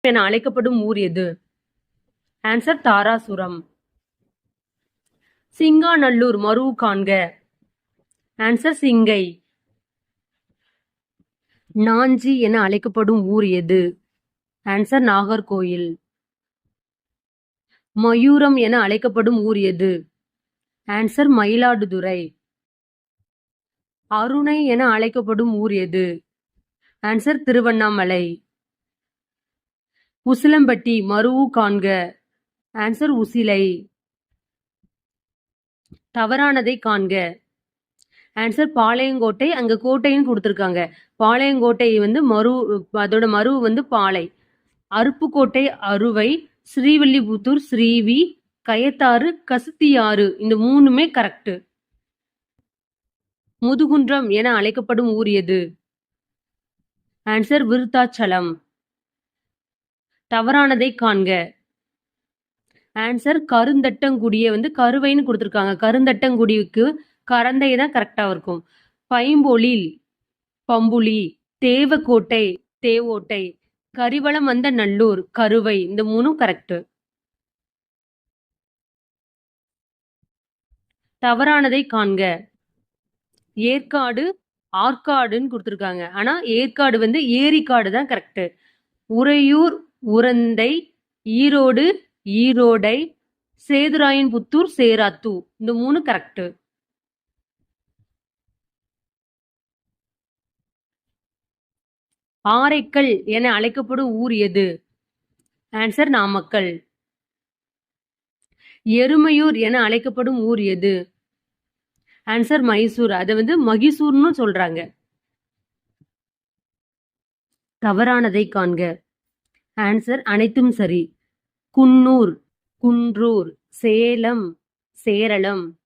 என அழைக்கப்படும் ஊர் எது? ஆன்சர் தாராசுரம். சிங்காநல்லூர் மருவு காண்க. ஆன்சர் சிங்கை. நாஞ்சி என அழைக்கப்படும் ஊர் எது? ஆன்சர் நாகர்கோயில். மயூரம் என அழைக்கப்படும் ஊர் எது? ஆன்சர் மயிலாடுதுறை. அருணை என அழைக்கப்படும் ஊர் எது? ஆன்சர் திருவண்ணாமலை. உசிலம்பட்டி மருவு காண்க. ஆன்சர் உசிலை. தவறானதை காண்க. ஆன்சர் பாளையங்கோட்டை. அங்க கோட்டைன்னு கொடுத்துருக்காங்க. பாளையங்கோட்டை அதோட மருவு பாளை. அருப்புக்கோட்டை அருவை. ஸ்ரீவில்லிபுத்தூர் ஸ்ரீவி. கயத்தாறு கசுத்தியாறு. இந்த மூணுமே கரெக்ட். முதுகுன்றம் என அழைக்கப்படும் ஊர் எது? ஆன்சர் விருத்தாச்சலம். தவறானதை காண்க. ஆன்சர் கருந்தட்டங்குடியை கருவைன்னு கொடுத்துருக்காங்க. கருந்தட்டங்குடிக்கு கரந்தை தான் கரெக்டா இருக்கும். பைம்பொழில் பம்புலி. தேவக்கோட்டை தேவோட்டை. கரிவளம் வந்த நல்லூர் கருவை. இந்த மூணும் கரெக்ட். தவறானதை காண்க. ஏற்காடு ஆற்காடுன்னு கொடுத்துருக்காங்க. ஆனா ஏற்காடு ஏரிக்காடு தான் கரெக்ட். உறையூர் உரந்தை. ஈரோடு ஈரோடை. சேதுராயன்புத்தூர் சேராத்தூ. இந்த மூணு கரெக்ட். ஆரைக்கல் என அழைக்கப்படும் ஊர் எது? ஆன்சர் நாமக்கல். எருமையூர் என அழைக்கப்படும் ஊர் எது? ஆன்சர் மைசூர். அதை மகிசூர்னு சொல்றாங்க. தவறானதை காண்க. ஆன்சர் அனைத்தும் சரி. குன்னூர் குன்றூர். சேலம் சேரளம்.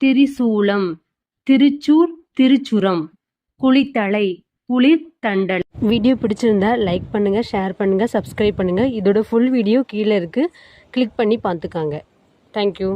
திரிசூலம் திருச்சூர் திருச்சுரம். குளித்தலை குளிர்தண்டல். வீடியோ பிடிச்சிருந்தா லைக் பண்ணுங்க, ஷேர் பண்ணுங்க, சப்ஸ்கிரைப் பண்ணுங்க. இதோட ஃபுல் வீடியோ கீழே இருக்கு. கிளிக் பண்ணி பார்த்துக்காங்க. தேங்க்யூ.